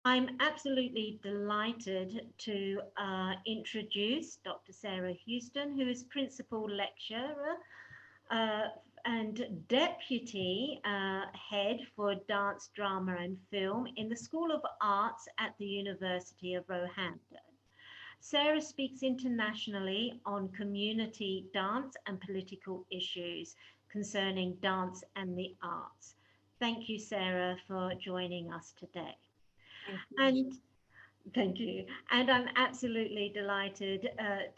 I'm absolutely delighted to introduce Dr. Sara Houston, who is Principal Lecturer uh, and Deputy Head for Dance, Drama and Film in the School of Arts at the University of Roehampton. Sarah speaks internationally on community dance and political issues concerning dance and the arts. Thank you, Sarah, for joining us today. Thank you, Michelle. And thank you. And I'm absolutely delighted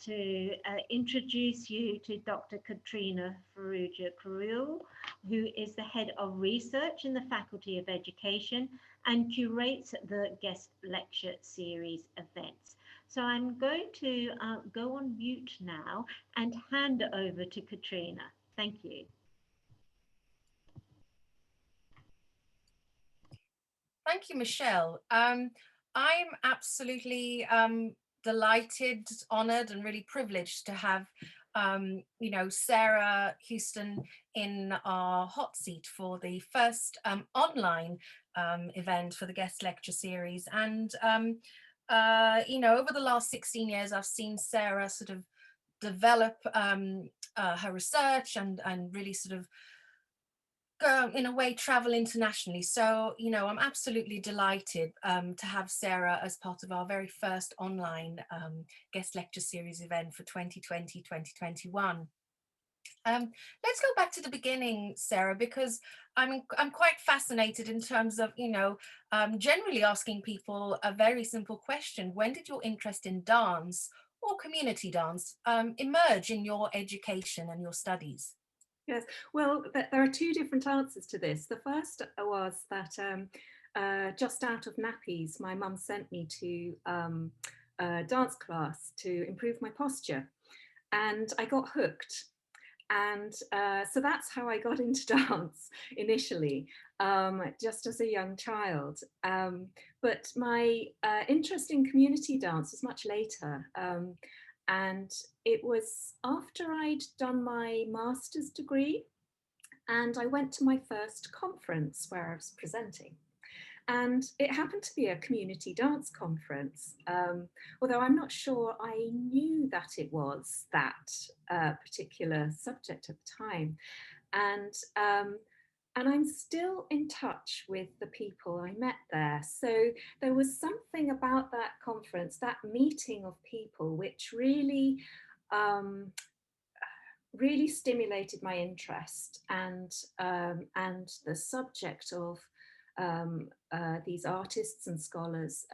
to introduce you to Dr. Katrina Farrugia Carril, who is the head of research in the Faculty of Education and curates the guest lecture series events. So I'm going to go on mute now and hand over to Katrina. Thank you. Thank you, Michelle. I'm absolutely delighted, honoured, and really privileged to have, Sara Houston in our hot seat for the first online event for the guest lecture series. And, over the last 16 years, I've seen Sara sort of develop her research and really sort of go in a way travel internationally. So I'm absolutely delighted to have Sara as part of our very first online guest lecture series event for 2020-2021. Let's go back to the beginning, Sara, because I'm quite fascinated in terms of generally asking people a very simple question: when did your interest in dance or community dance emerge in your education and your studies? Yes, well, there are two different answers to this. The first was that just out of nappies, my mum sent me to a dance class to improve my posture, and I got hooked. And so that's how I got into dance initially, just as a young child. But my interest in community dance was much later. And it was after I'd done my master's degree, and I went to my first conference where I was presenting. And it happened to be a community dance conference, although I'm not sure I knew that it was that particular subject at the time. And and I'm still in touch with the people I met there. So there was something about that conference, that meeting of people, which um, really stimulated my interest, and the subject of these artists and scholars,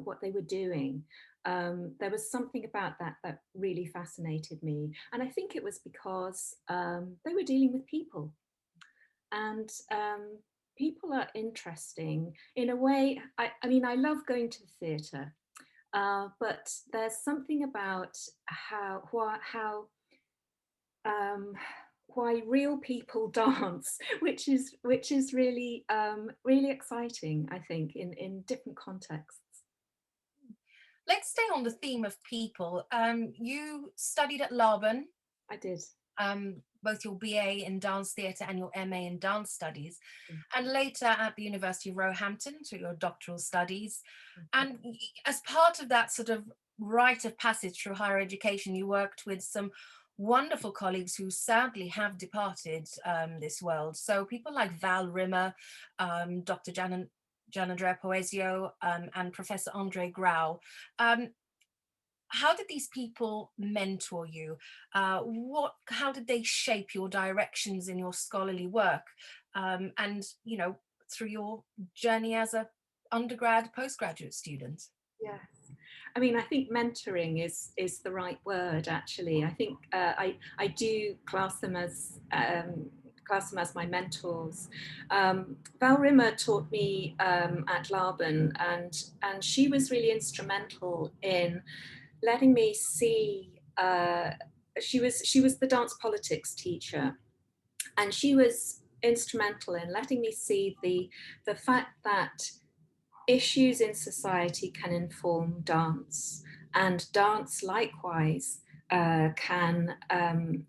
what they were doing. There was something about that that really fascinated me. And I think it was because they were dealing with people. And people are interesting in a way. I mean, I love going to the theatre, but there's something about how um, why real people dance, which is really really exciting, I think, in different contexts. Let's stay on the theme of people. You studied at Laban, I did. both your BA in dance theatre and your MA in dance studies, and later at the University of Roehampton to your doctoral studies. And as part of that sort of rite of passage through higher education, you worked with some wonderful colleagues who sadly have departed this world. So people like Val Rimmer, Dr. Gianandrea Poesio, and Professor Andre Grau. Um, how did these people mentor you? How did they shape your directions in your scholarly work? And through your journey as a undergrad, postgraduate student? Yes. I mean, I think mentoring is the right word. Actually, I think I do class them as my mentors. Val Rimmer taught me at Laban, and she was really instrumental in letting me see. She was the dance politics teacher, and she was instrumental in letting me see the fact that issues in society can inform dance, and dance likewise can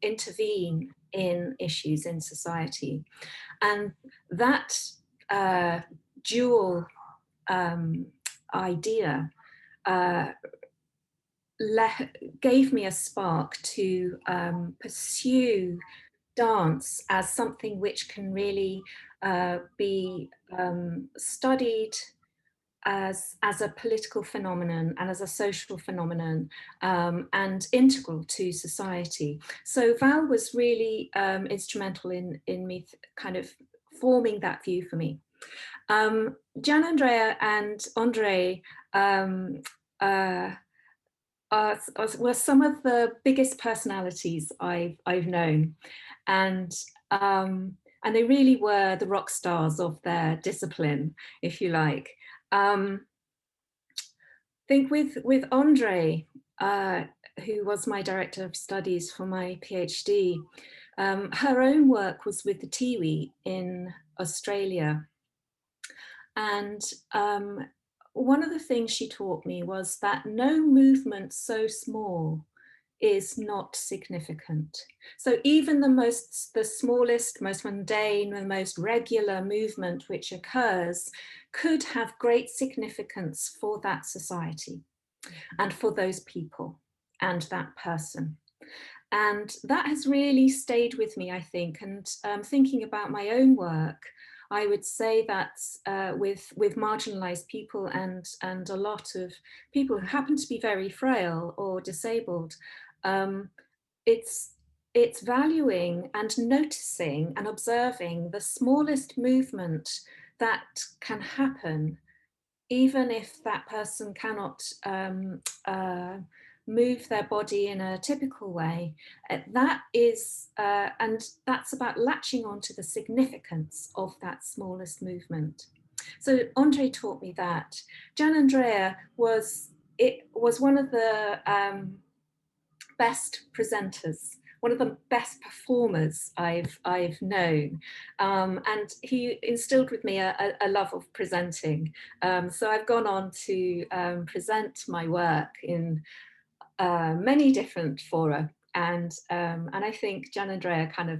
intervene in issues in society. And that dual idea gave me a spark to pursue dance as something which can really be studied as a political phenomenon and as a social phenomenon, and integral to society. So Val was really instrumental in me kind of forming that view for me. Gian Andrea and Andre were some of the biggest personalities I've known, and they really were the rock stars of their discipline, if you like. I think with Andre, who was my director of studies for my PhD, her own work was with the Tiwi in Australia. And one of the things she taught me was that no movement so small is not significant. So even the smallest, most mundane, the most regular movement which occurs could have great significance for that society and for those people and that person. And that has really stayed with me, I think. And thinking about my own work, I would say that with marginalized people and a lot of people who happen to be very frail or disabled, it's valuing and noticing and observing the smallest movement that can happen, even if that person cannot move their body in a typical way. That is, and that's about latching onto the significance of that smallest movement. So Andre taught me that. Gian Andrea was one of the best presenters, one of the best performers I've known, and he instilled with me a love of presenting. So I've gone on to present my work in many different fora, and I think Gian Andrea kind of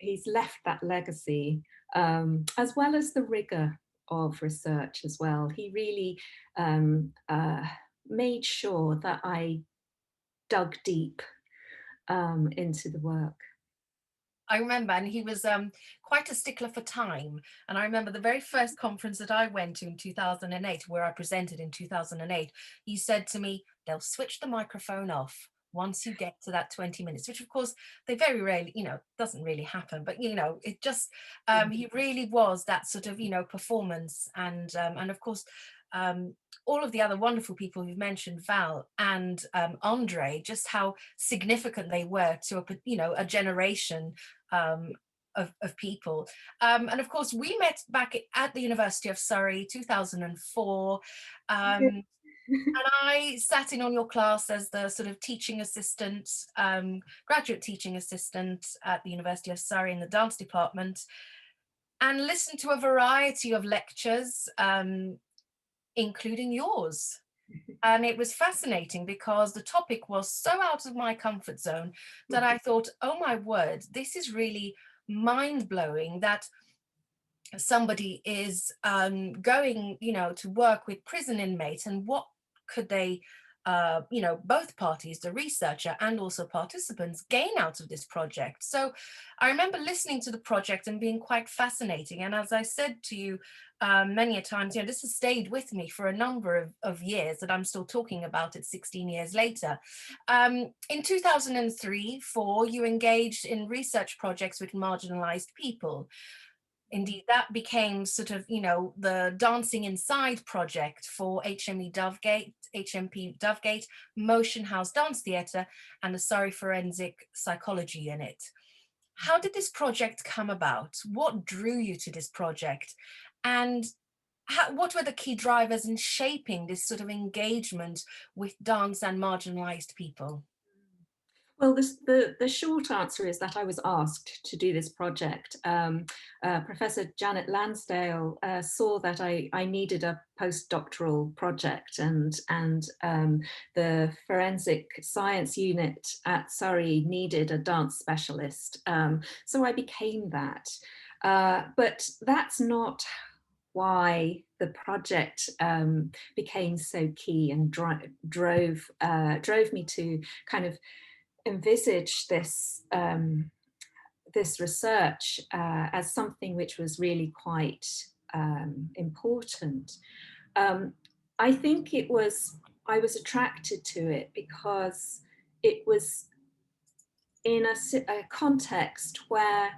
he's left that legacy, as well as the rigor of research as well. He really made sure that I dug deep into the work. I remember, and he was quite a stickler for time. And I remember the very first conference that I went to in 2008, where I presented in 2008, he said to me, they'll switch the microphone off once you get to that 20 minutes, which of course they very rarely, doesn't really happen, but it just, he really was that sort of, performance, and of course, all of the other wonderful people you've mentioned, Val and Andre, just how significant they were to a generation of people. And of course, we met back at the University of Surrey, 2004. And I sat in on your class as the sort of teaching assistant, graduate teaching assistant at the University of Surrey in the dance department, and listened to a variety of lectures, including yours. And it was fascinating because the topic was so out of my comfort zone that I thought, oh my word, this is really mind-blowing that somebody is going, to work with prison inmates, and what could they, both parties, the researcher and also participants, gain out of this project. So I remember listening to the project and being quite fascinating. And as I said to you many a times, this has stayed with me for a number of years, that I'm still talking about it 16 years later. In 2003-04, you engaged in research projects with marginalized people. Indeed, that became sort of, the Dancing Inside project for HMP Dovegate, Motion House Dance Theatre, and the Surrey Forensic Psychology Unit. How did this project come about? What drew you to this project? And what were the key drivers in shaping this sort of engagement with dance and marginalized people? Well, the short answer is that I was asked to do this project. Professor Janet Lansdale saw that I needed a postdoctoral project, and the forensic science unit at Surrey needed a dance specialist. So I became that. But that's not why the project became so key and drove me to kind of envisage this this research as something which was really quite important. I think I was attracted to it because it was in a context where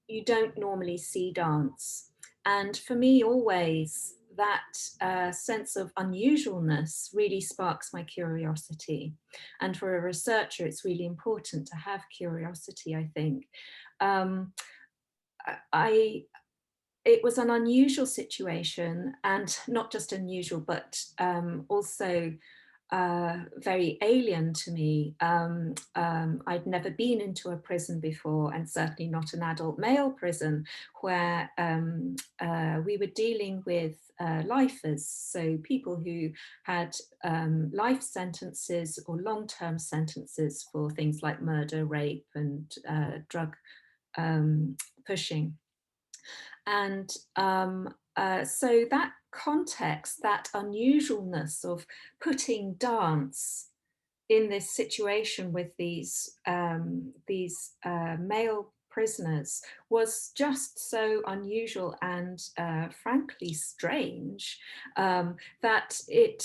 you don't normally see dance. And for me, always, that sense of unusualness really sparks my curiosity. And for a researcher, it's really important to have curiosity, I think. It was an unusual situation, and not just unusual, but also very alien to me. I'd never been into a prison before, and certainly not an adult male prison, where we were dealing with lifers, so people who had life sentences or long-term sentences for things like murder, rape, and drug pushing. And so that context, that unusualness of putting dance in this situation with these male prisoners was just so unusual and frankly strange, that it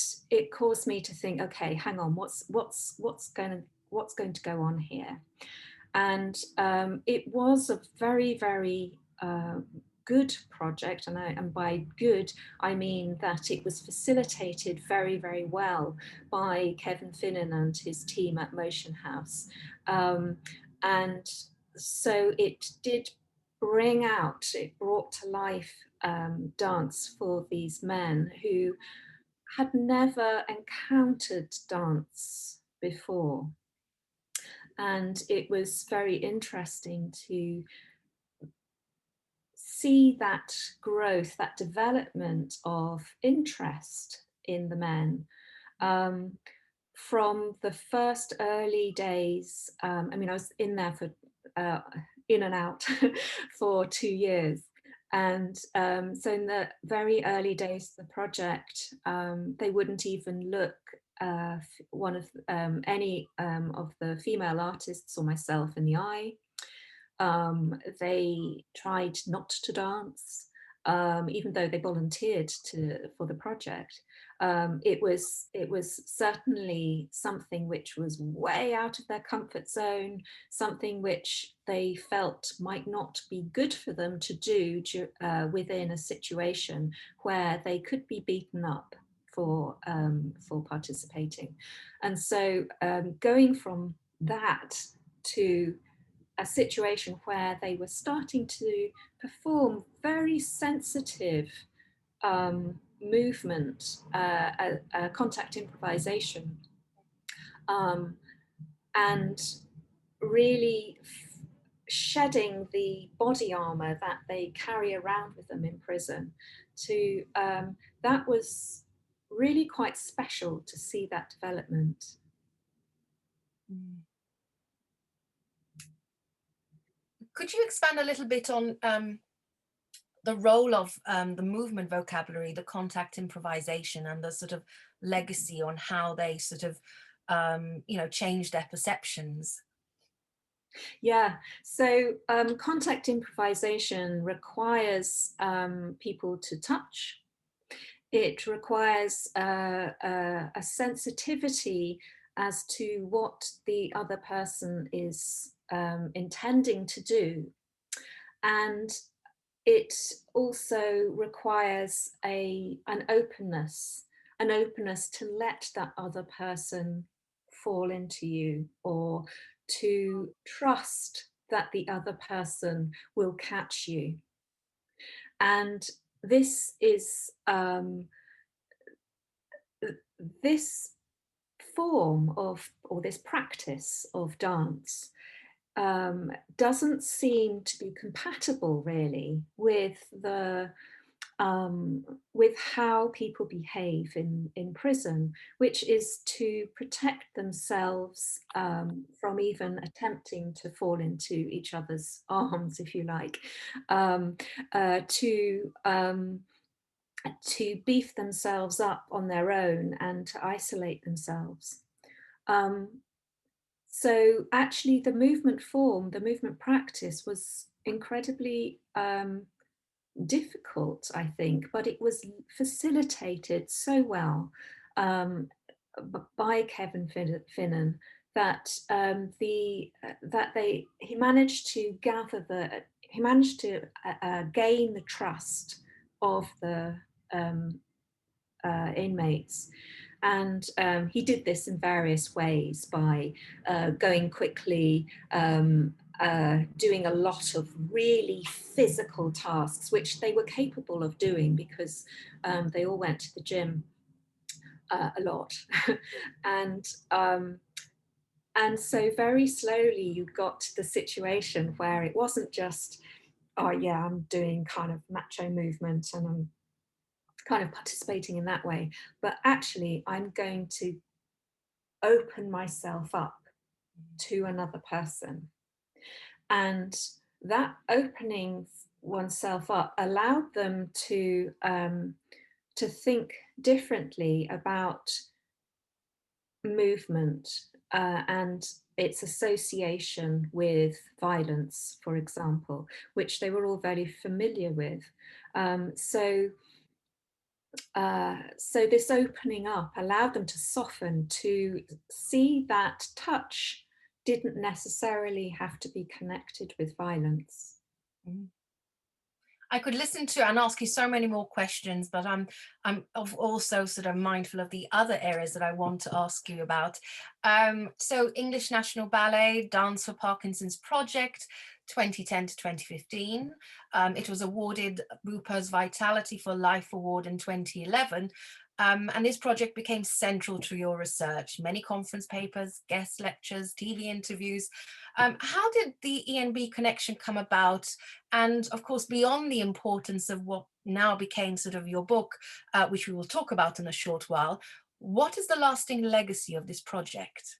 caused me to think, okay, hang on, what's going to go on here? And it was a very, very good project, and by good I mean that it was facilitated very, very well by Kevin Finnan and his team at Motion House, and so it brought to life dance for these men who had never encountered dance before. And it was very interesting to see that growth, that development of interest in the men, from the first early days. I mean, I was in there for in and out for 2 years. And so in the very early days of the project, they wouldn't even look any of the female artists or myself in the eye. They tried not to dance, even though they volunteered for the project. It was certainly something which was way out of their comfort zone, something which they felt might not be good for them to do within a situation where they could be beaten up for participating. And so going from that to a situation where they were starting to perform very sensitive movement, contact improvisation, and really shedding the body armor that they carry around with them in prison. That was really quite special to see that development. Could you expand a little bit on the role of the movement vocabulary, the contact improvisation, and the sort of legacy on how they sort of, change their perceptions? Yeah, so contact improvisation requires people to touch. It requires a sensitivity as to what the other person is intending to do. And it also requires an openness to let that other person fall into you, or to trust that the other person will catch you. And this is this form of, or this practice of dance doesn't seem to be compatible really with with how people behave in prison, which is to protect themselves from even attempting to fall into each other's arms, if you like, to beef themselves up on their own and to isolate themselves. So actually the movement form, the movement practice was incredibly difficult, I think, but it was facilitated so well by Kevin Finnan that he managed to gain the trust of the inmates. And he did this in various ways by going quickly, doing a lot of really physical tasks, which they were capable of doing because they all went to the gym a lot. And so very slowly you got to the situation where it wasn't just, oh yeah, I'm doing kind of macho movement and I'm kind of participating in that way, but actually I'm going to open myself up to another person. And that opening oneself up allowed them to think differently about movement and its association with violence, for example, which they were all very familiar with. So this opening up allowed them to soften, to see that touch didn't necessarily have to be connected with violence. I could listen to and ask you so many more questions, but I'm also sort of mindful of the other areas that I want to ask you about. So English National Ballet Dance for Parkinson's project, 2010 to 2015. It was awarded BUPA's Vitality for Life Award in 2011. And this project became central to your research, many conference papers, guest lectures, TV interviews. How did the ENB connection come about? And of course, beyond the importance of what now became sort of your book, which we will talk about in a short while, what is the lasting legacy of this project?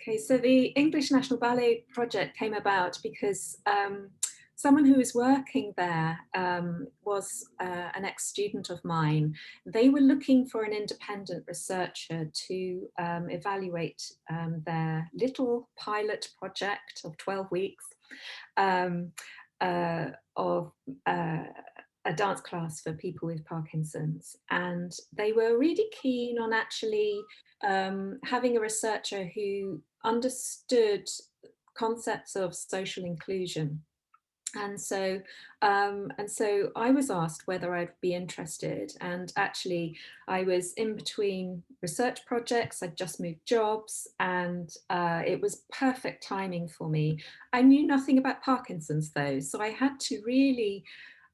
Okay, so the English National Ballet project came about because someone who was working there was an ex-student of mine. They were looking for an independent researcher to evaluate their little pilot project of 12 weeks of a dance class for people with Parkinson's. And they were really keen on actually having a researcher who understood concepts of social inclusion. And so I was asked whether I'd be interested, and actually I was in between research projects. I'd just moved jobs, and it was perfect timing for me. I knew nothing about Parkinson's though, so I had to really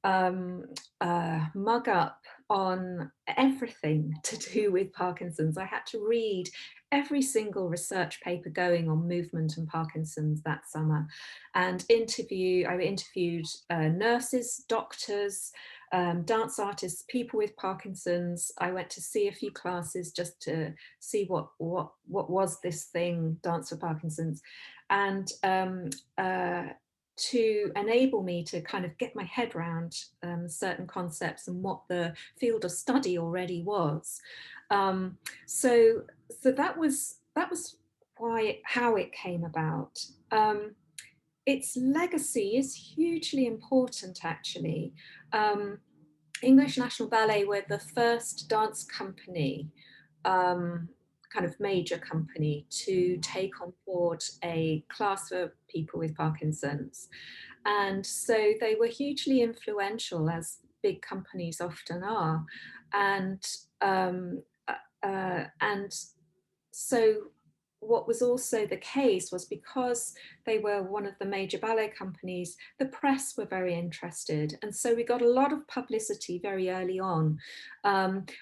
mug up on everything to do with Parkinson's. I had to read every single research paper going on movement and Parkinson's that summer, and I interviewed nurses, doctors, dance artists, people with Parkinson's. I went to see a few classes just to see what was this thing, Dance for Parkinson's, and to enable me to kind of get my head around certain concepts and what the field of study already was. So that was how it came about. Its legacy is hugely important, actually. English National Ballet were the first dance company, kind of major company, to take on board a class for people with Parkinson's. And so they were hugely influential, as big companies often are. And so what was also the case was, because they were one of the major ballet companies, the press were very interested. And so we got a lot of publicity very early on,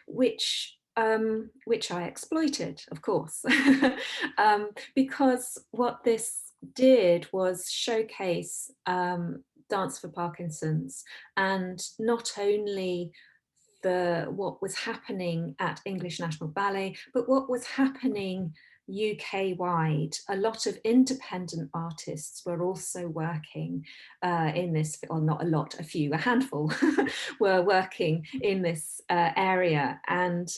which I exploited, of course, because what this did was showcase Dance for Parkinson's, and not only what was happening at English National Ballet, but what was happening UK-wide. A lot of independent artists were also working in this, or not a lot, a handful were working in this area, and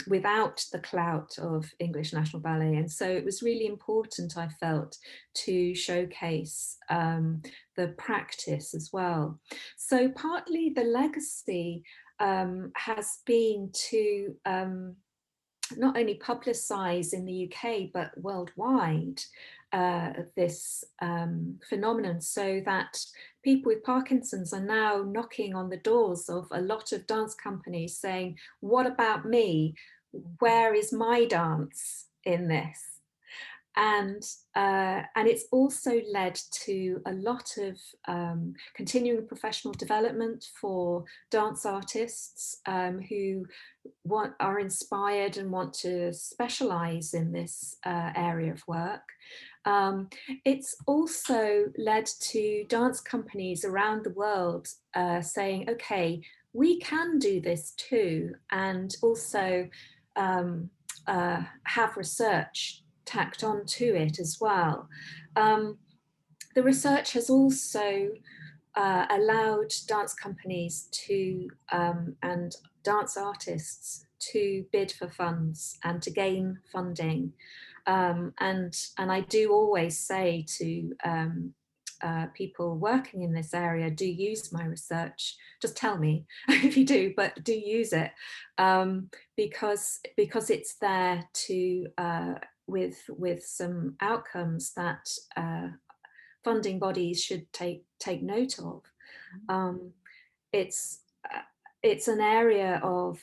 without the clout of English National Ballet. And so it was really important, I felt, to showcase the practice as well. So partly the legacy has been to not only publicise in the UK but worldwide this phenomenon, so that people with Parkinson's are now knocking on the doors of a lot of dance companies saying, what about me? Where is my dance in this? And it's also led to a lot of continuing professional development for dance artists who are inspired and want to specialise in this area of work. It's also led to dance companies around the world saying, okay, we can do this too, and also have research tacked on to it as well. The research has also allowed dance companies to and dance artists to bid for funds and to gain funding. And I do always say to people working in this area, do use my research. Just tell me if you do, but do use it, because it's there to with some outcomes that funding bodies should take note of. It's an area of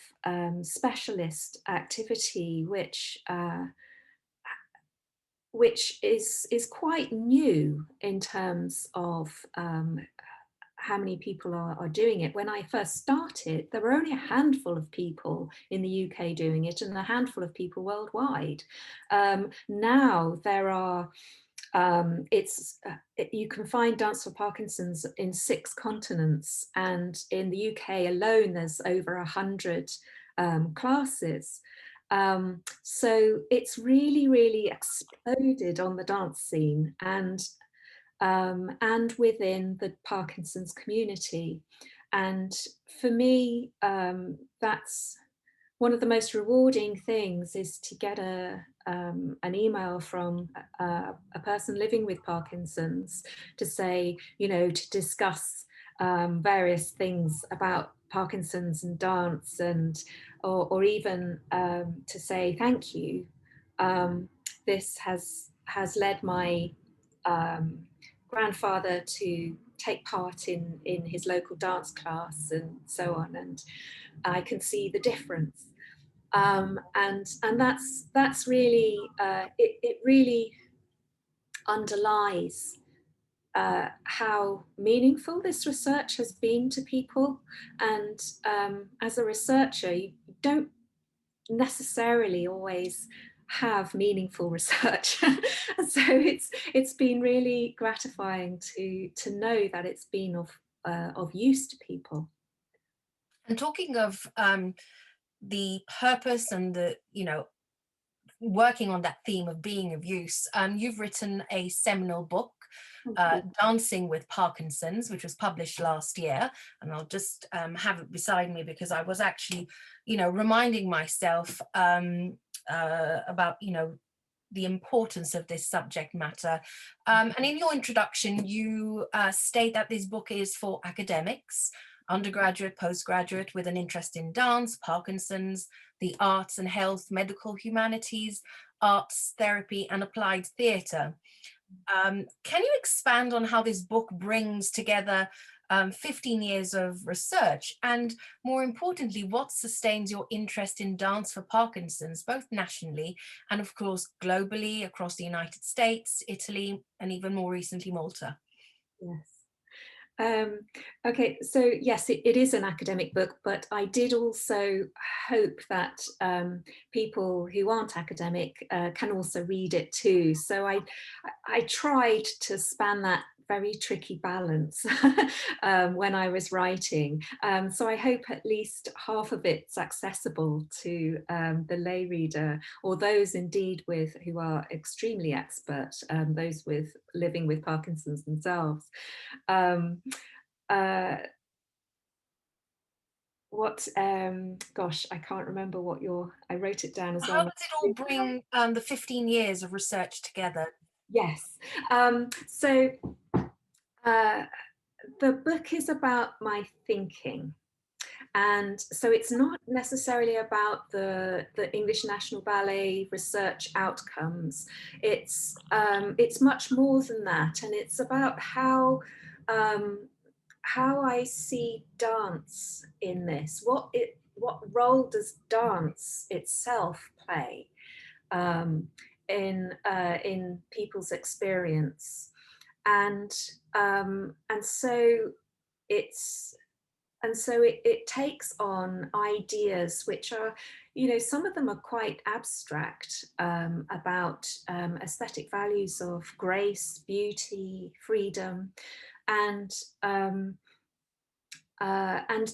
specialist activity which is quite new in terms of how many people are doing it. When I first started, there were only a handful of people in the UK doing it and a handful of people worldwide. Now there are, you can find Dance for Parkinson's in 6 continents, and in the UK alone there's over 100 classes. So it's really exploded on the dance scene and within the Parkinson's community. And for me, that's one of the most rewarding things, is to get an email from a person living with Parkinson's to say, you know, to discuss various things about Parkinson's and dance, and or even to say thank you. This has led my grandfather to take part in his local dance class and so on, and I can see the difference. And that's really it really underlies how meaningful this research has been to people. And as a researcher, you don't necessarily always have meaningful research. So it's been really gratifying to know that it's been of use to people. And talking of the purpose and the, you know, working on that theme of being of use, you've written a seminal book, Dancing with Parkinson's, which was published last year, and I'll just have it beside me because I was actually, you know, reminding myself about, you know, the importance of this subject matter. And in your introduction, you state that this book is for academics, undergraduate, postgraduate with an interest in dance, Parkinson's, the arts and health, medical humanities, arts, therapy, and applied theatre. Can you expand on how this book brings together 15 years of research, and more importantly, what sustains your interest in dance for Parkinson's, both nationally and of course globally, across the United States, Italy, and even more recently Malta? Yes. Okay, so yes, it is an academic book, but I did also hope that people who aren't academic can also read it too. So I tried to span that very tricky balance when I was writing. So I hope at least half of it's accessible to the lay reader, or those indeed who are extremely expert, those living with Parkinson's themselves. Gosh, I can't remember what I wrote it down as well. How does it all bring the 15 years of research together? Yes. So the book is about my thinking. And so it's not necessarily about the English National Ballet research outcomes. It's much more than that. And it's about how I see dance in this. What role does dance itself play in people's experience? And so it takes on ideas which are, some of them are quite abstract, about aesthetic values of grace, beauty, freedom, and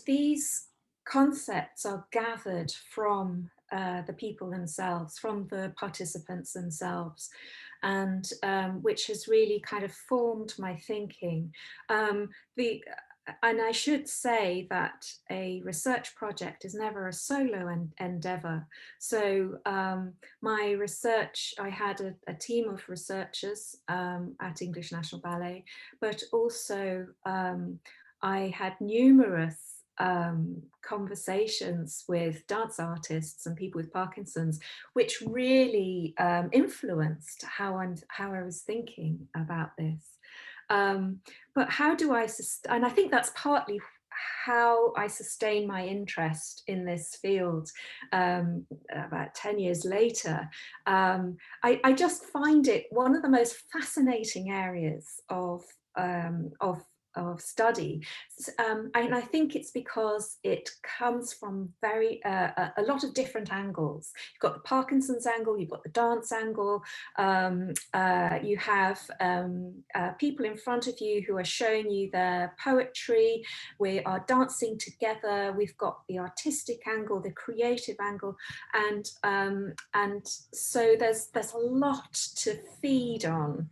these concepts are gathered from the people themselves, from the participants themselves, and which has really kind of formed my thinking. And I should say that a research project is never a solo endeavour. So my research, I had a team of researchers at English National Ballet, but also I had numerous conversations with dance artists and people with Parkinson's, which really influenced how I was thinking about this. But how do I and I think that's partly how I sustain my interest in this field about 10 years later. I just find it one of the most fascinating areas of study, and I think it's because it comes from a lot of different angles. You've got the Parkinson's angle, you've got the dance angle, you have people in front of you who are showing you their poetry. We are dancing together. We've got the artistic angle, the creative angle, and so there's a lot to feed on.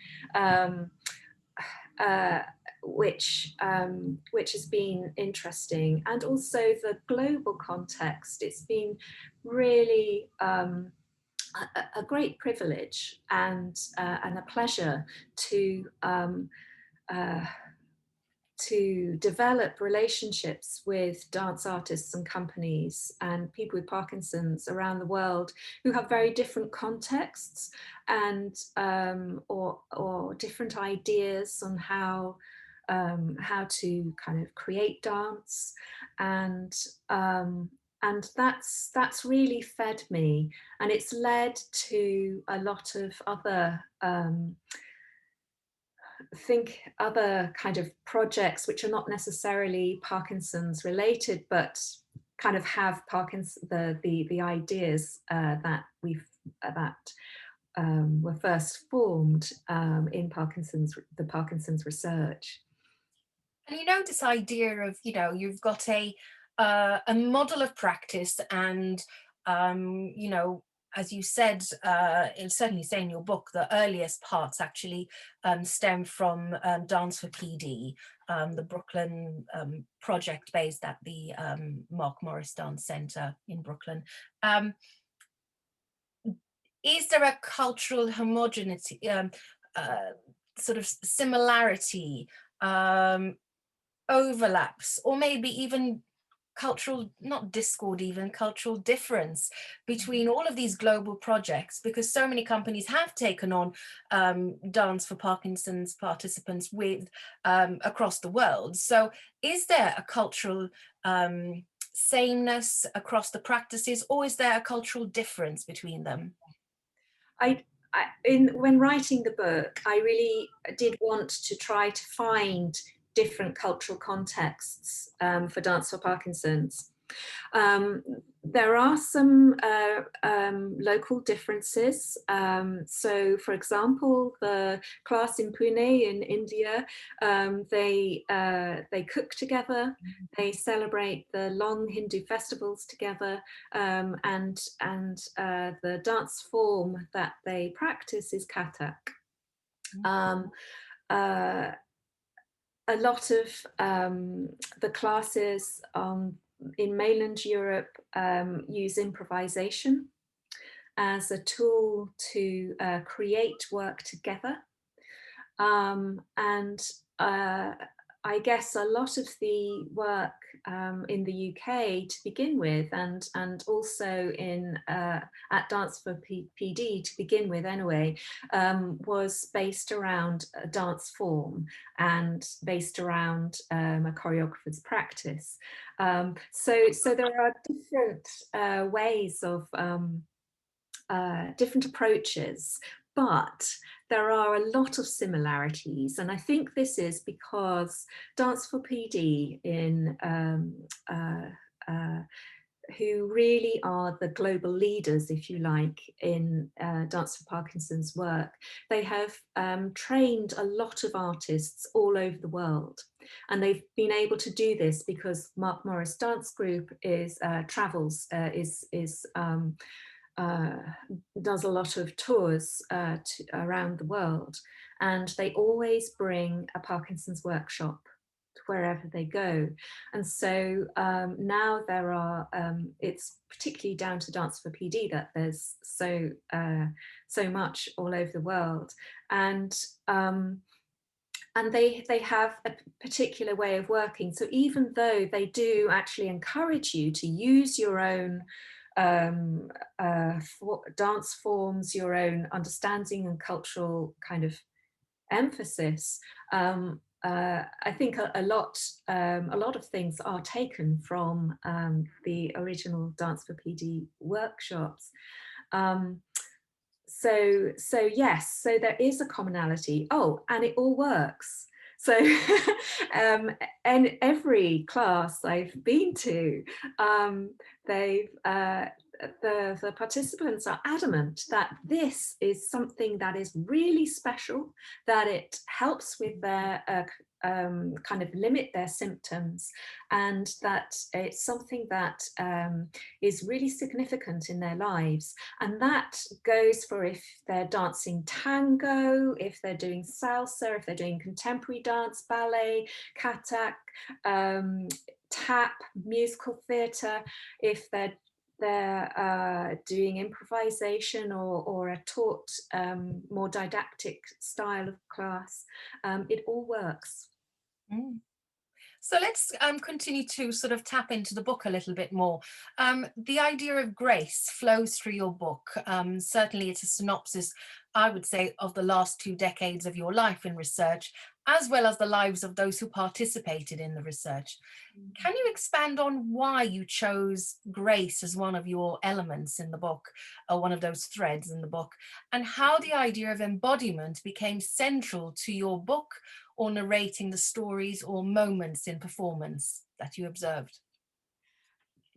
Which has been interesting, and also the global context. It's been really a great privilege and a pleasure to develop relationships with dance artists and companies and people with Parkinson's around the world who have very different contexts and or different ideas on how to kind of create dance, and that's really fed me, and it's led to a lot of other other kind of projects which are not necessarily Parkinson's related, but kind of have the ideas that were first formed in the Parkinson's research. And this idea of, you've got a model of practice, and as you said, and certainly say in your book, the earliest parts actually stem from Dance for PD, the Brooklyn project based at the Mark Morris Dance Center in Brooklyn. Is there a cultural homogeneity, sort of similarity, overlaps, or maybe even cultural, not discord, even cultural difference between all of these global projects, because so many companies have taken on dance for Parkinson's participants with across the world? So is there a cultural sameness across the practices, or is there a cultural difference between them? When writing the book, I really did want to try to find different cultural contexts for Dance for Parkinson's. There are some local differences. So, for example, the class in Pune in India, they cook together, they celebrate the long Hindu festivals together, and the dance form that they practice is Kathak. A lot of the classes in mainland Europe use improvisation as a tool to create work together. And I guess a lot of the work in the UK to begin with, and also in at Dance for PD to begin with anyway, was based around a dance form and based around a choreographer's practice. So there are different ways of different approaches, but there are a lot of similarities, and I think this is because Dance for PD who really are the global leaders, if you like, in Dance for Parkinson's work. They have trained a lot of artists all over the world, and they've been able to do this because Mark Morris Dance Group does a lot of tours around the world, and they always bring a Parkinson's workshop to wherever they go. And so now there are, it's particularly down to Dance for PD that there's so much all over the world. And they have a particular way of working. So even though they do actually encourage you to use your own dance forms, your own understanding and cultural kind of emphasis, I think a lot of things are taken from the original Dance for PD workshops. So yes, so there is a commonality. Oh, and it all works. So and every class I've been to, the participants are adamant that this is something that is really special, that it helps with their kind of limit their symptoms, and that it's something that is really significant in their lives. And that goes for if they're dancing tango, if they're doing salsa, if they're doing contemporary dance, ballet, Kathak, tap, musical theatre, if they're doing improvisation or a taught more didactic style of class. It all works. So let's continue to sort of tap into the book a little bit more. The idea of grace flows through your book. Certainly it's a synopsis, I would say, of the last 2 decades of your life in research, as well as the lives of those who participated in the research. Can you expand on why you chose grace as one of your elements in the book, or one of those threads in the book, and how the idea of embodiment became central to your book, or narrating the stories or moments in performance that you observed?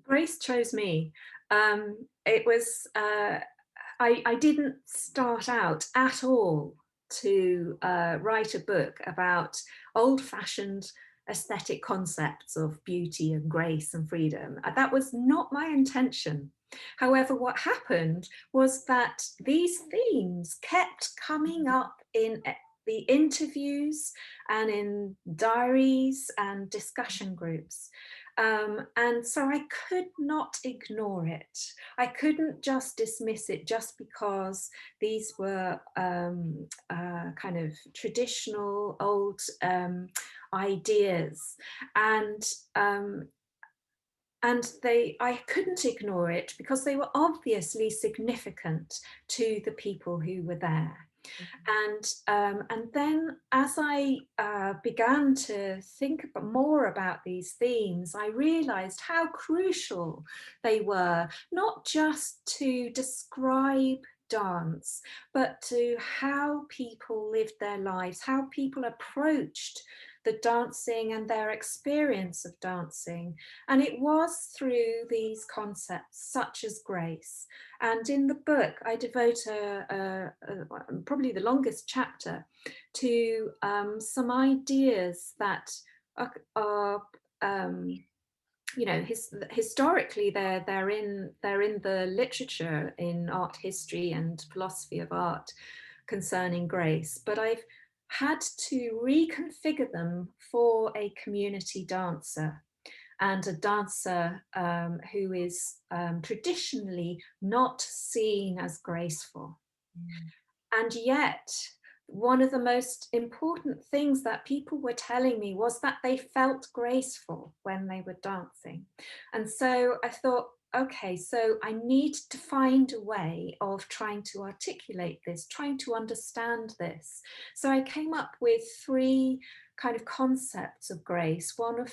Grace chose me. It was, I didn't start out at all to write a book about old-fashioned aesthetic concepts of beauty and grace and freedom. That was not my intention. However, what happened was that these themes kept coming up in the interviews and in diaries and discussion groups. And so I could not ignore it. I couldn't just dismiss it just because these were kind of traditional old ideas. And I couldn't ignore it because they were obviously significant to the people who were there. And then as I began to think more about these themes, I realized how crucial they were, not just to describe dance, but to how people lived their lives, how people approached the dancing and their experience of dancing. And it was through these concepts such as grace. And in the book, I devote probably the longest chapter to some ideas that are you know, historically they're in the literature in art history and philosophy of art concerning grace, but I've had to reconfigure them for a community dancer, and a dancer who is traditionally not seen as graceful. And yet, one of the most important things that people were telling me was that they felt graceful when they were dancing. And so I thought, okay, so I need to find a way of trying to articulate this, trying to understand this. So I came up with three kind of concepts of grace, one of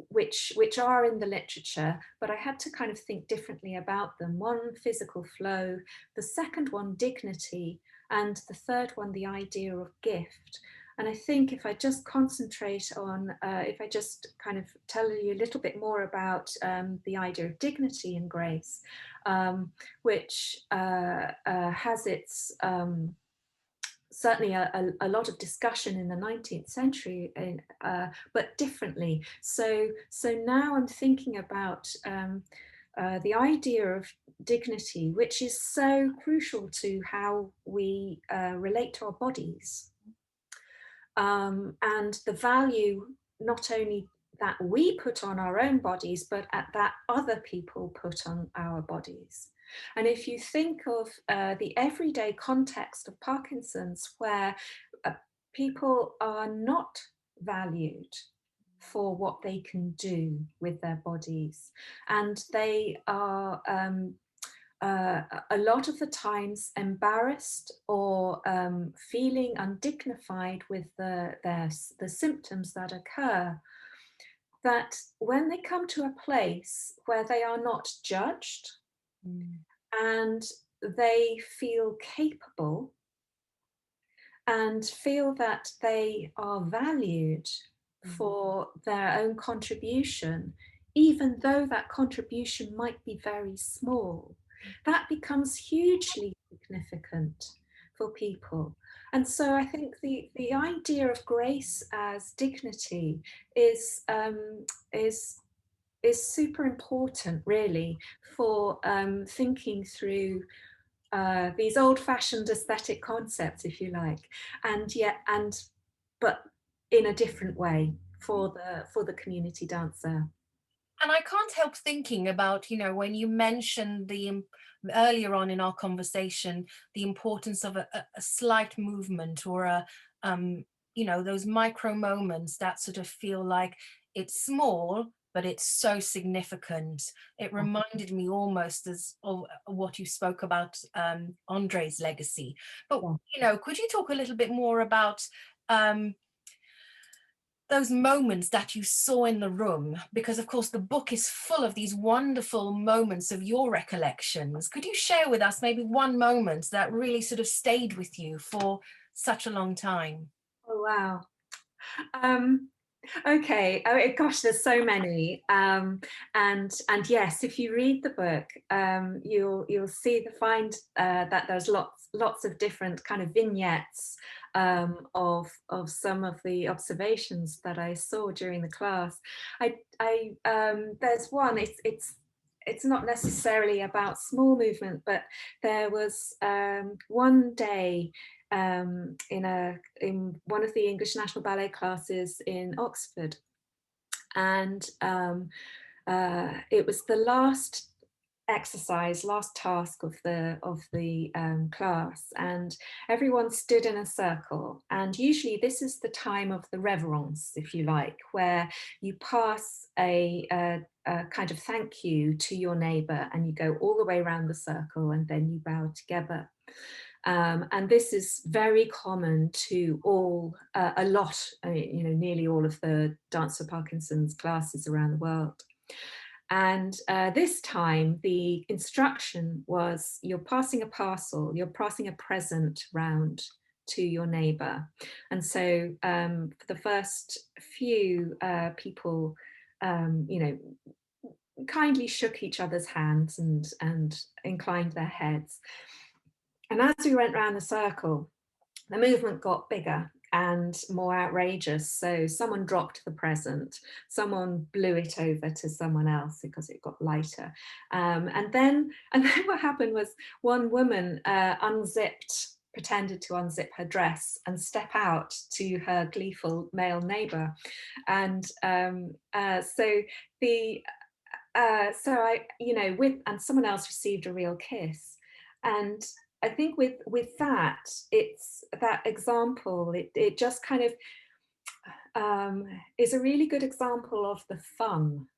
which are in the literature, but I had to kind of think differently about them. One, physical flow, the second one, dignity, and the third one, the idea of gift. And I think if I just concentrate on, if I just kind of tell you a little bit more about the idea of dignity and grace, which has its certainly a lot of discussion in the 19th century, but differently. So now I'm thinking about the idea of dignity, which is so crucial to how we relate to our bodies, and the value not only that we put on our own bodies, but that other people put on our bodies. And if you think of the everyday context of Parkinson's, where people are not valued for what they can do with their bodies, and they are a lot of the times embarrassed or feeling undignified with the symptoms that occur, that when they come to a place where they are not judged and they feel capable and feel that they are valued for their own contribution, even though that contribution might be very small, that becomes hugely significant for people. And so I think the idea of grace as dignity is super important, really, for thinking through these old-fashioned aesthetic concepts, if you like, but in a different way for the community dancer. And I can't help thinking about, when you mentioned earlier on in our conversation, the importance of a slight movement or those micro moments that sort of feel like it's small, but it's so significant. It reminded me almost of what you spoke about, Andre's legacy. But, could you talk a little bit more about those moments that you saw in the room? Because of course the book is full of these wonderful moments of your recollections. Could you share with us maybe one moment that really sort of stayed with you for such a long time? Oh, wow. Okay. Oh gosh, there's so many. And yes, if you read the book, you'll find that there's lots of different kind of vignettes of some of the observations that I saw during the class. There's one. It's not necessarily about small movement, but there was one day in one of the English National Ballet classes in Oxford, and it was the last task of the class, and everyone stood in a circle. And usually this is the time of the reverence, if you like, where you pass a kind of thank you to your neighbour, and you go all the way around the circle, and then you bow together. And this is very common to nearly all of the Dance for Parkinson's classes around the world. And this time the instruction was, you're passing a parcel, you're passing a present round to your neighbour. And so for the first few people, you know, kindly shook each other's hands and inclined their heads. And as we went round the circle, the movement got bigger and more outrageous. So someone dropped the present, someone blew it over to someone else because it got lighter. And then what happened was one woman pretended to unzip her dress and step out to her gleeful male neighbour. And so I, you know, and someone else received a real kiss. And I think with that, it's that example, it just kind of is a really good example of the fun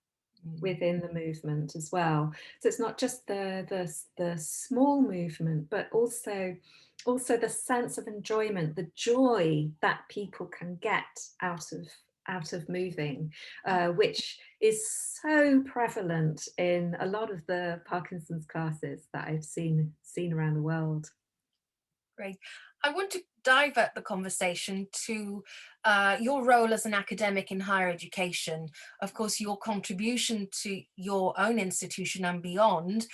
within the movement as well. So it's not just the small movement, but also the sense of enjoyment, the joy that people can get out of moving, which is so prevalent in a lot of the Parkinson's classes that I've seen around the world. Great. I want to divert the conversation to your role as an academic in higher education. Of course, your contribution to your own institution and beyond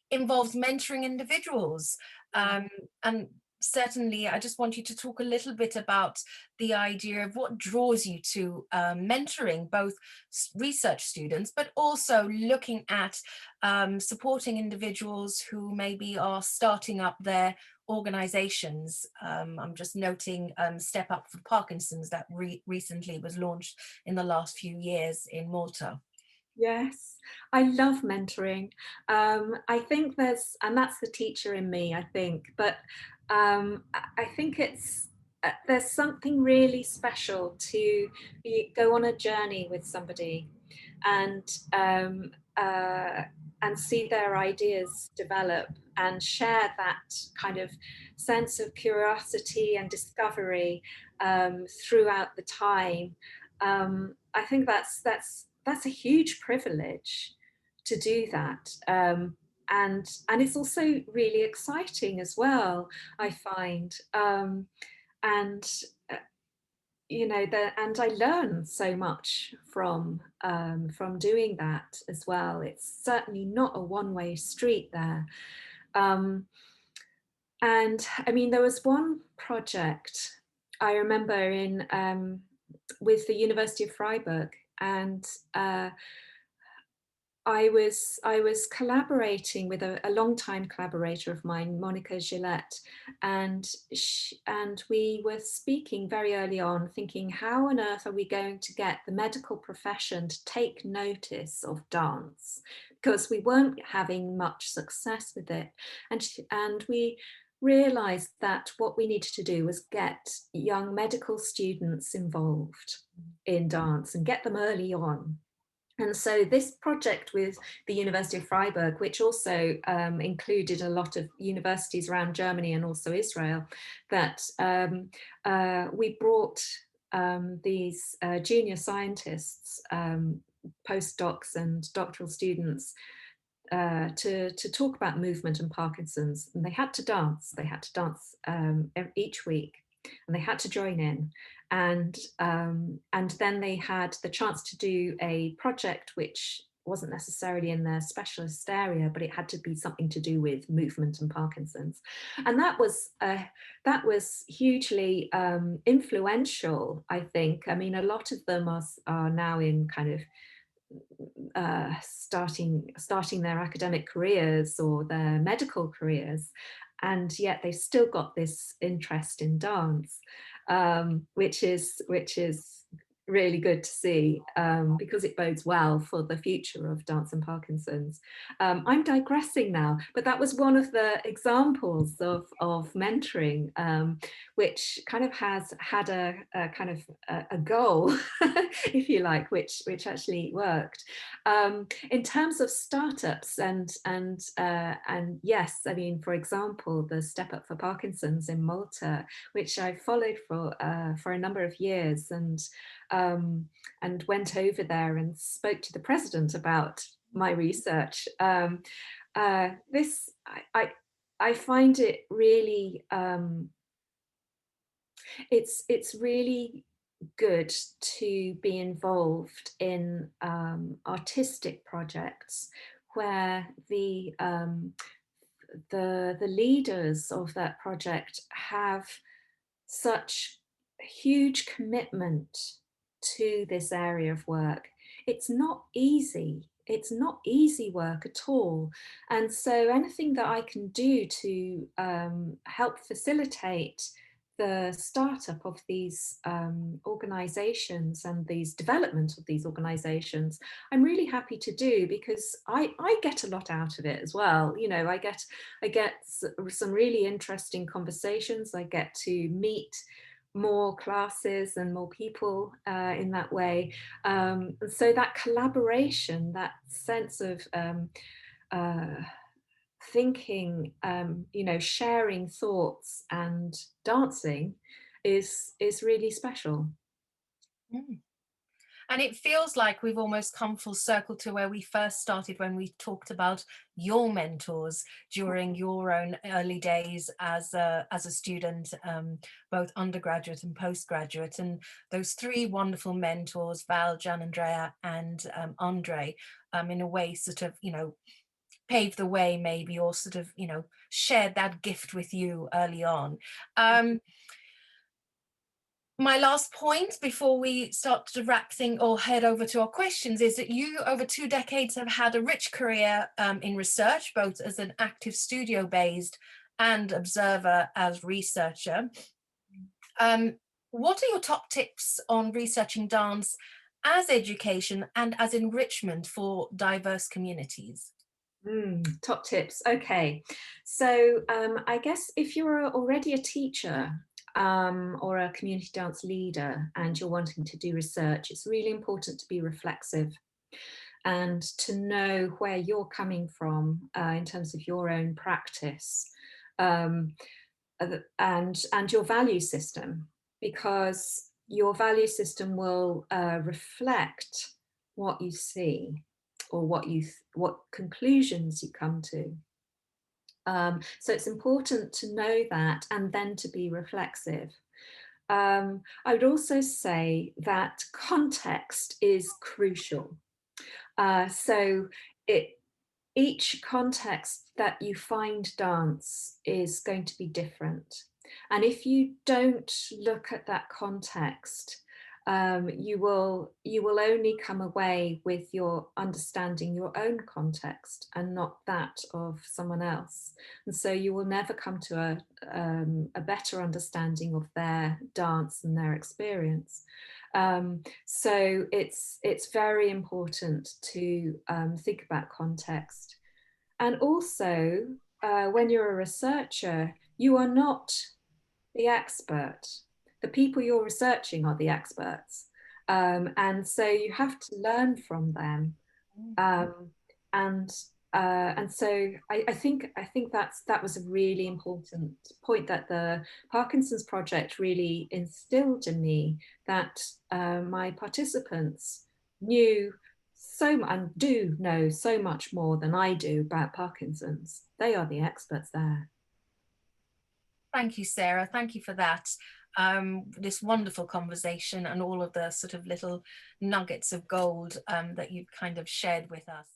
involves mentoring individuals. And certainly, I just want you to talk a little bit about the idea of what draws you to mentoring both research students, but also looking at supporting individuals who maybe are starting up their organizations. I'm just noting Step Up for Parkinson's that recently was launched in the last few years in Malta. Yes, I love mentoring. I think and that's the teacher in me, I think, but I think there's something really special to go on a journey with somebody and see their ideas develop and share that kind of sense of curiosity and discovery throughout the time. I think that's a huge privilege to do that. And it's also really exciting as well, I find. And you know, and I learn so much from doing that as well. It's certainly not a one-way street there. And I mean, there was one project I remember with the University of Freiburg, and I was collaborating with a longtime collaborator of mine, Monica Gillette, and we were speaking very early on, thinking, how on earth are we going to get the medical profession to take notice of dance? Because we weren't having much success with it, and we realized that what we needed to do was get young medical students involved in dance and get them early on. And so this project with the University of Freiburg, which also included a lot of universities around Germany and also Israel, that we brought these junior scientists, postdocs and doctoral students to talk about movement and Parkinson's. And they had to dance. They had to dance each week, and they had to join in. And then they had the chance to do a project which wasn't necessarily in their specialist area, but it had to be something to do with movement and Parkinson's. And that was hugely influential, I think. I mean, a lot of them are now in kind of starting their academic careers or their medical careers, and yet they've still got this interest in dance, which is really good to see, because it bodes well for the future of dance and Parkinson's. I'm digressing now, but that was one of the examples of mentoring, which kind of has had a kind of a goal, if you like, which actually worked. In terms of startups and yes, I mean, for example, the Step Up for Parkinson's in Malta, which I followed for a number of years, and went over there and spoke to the president about my research. I find it really it's really good to be involved in artistic projects where the leaders of that project have such huge commitment to this area of work. It's not easy. It's not easy work at all. And so anything that I can do to help facilitate the startup of these organizations and these development of these organizations, I'm really happy to do, because I get a lot out of it as well. You know, I get some really interesting conversations. I get to meet more classes and more people in that way. So that collaboration, that sense of uh, thinking, you know, sharing thoughts and dancing is really special. Mm. And it feels like we've almost come full circle to where we first started when we talked about your mentors during your own early days as a student, both undergraduate and postgraduate. And those three wonderful mentors, Val, Jan, Andrea, and Andre, in a way sort of, you know, paved the way maybe, or sort of, you know, shared that gift with you early on. My last point before we start to wrap things or head over to our questions is that you, over 2 decades, have had a rich career in research, both as an active studio-based and observer as researcher. What are your top tips on researching dance as education and as enrichment for diverse communities? Top tips. Okay, so I guess if you're already a teacher or a community dance leader and you're wanting to do research, it's really important to be reflexive and to know where you're coming from in terms of your own practice and your value system, because your value system will reflect what you see or what conclusions you come to. So it's important to know that and then to be reflexive. I would also say that context is crucial. So each context that you find dance is going to be different. And if you don't look at that context, you will only come away with your understanding your own context and not that of someone else. And so you will never come to a better understanding of their dance and their experience. So it's very important to think about context. And also, when you're a researcher, you are not the expert. The people you're researching are the experts. And so you have to learn from them. And so I think that was a really important point that the Parkinson's Project really instilled in me, that my participants knew and do know so much more than I do about Parkinson's. They are the experts there. Thank you, Sarah. Thank you for that. This wonderful conversation and all of the sort of little nuggets of gold that you've kind of shared with us.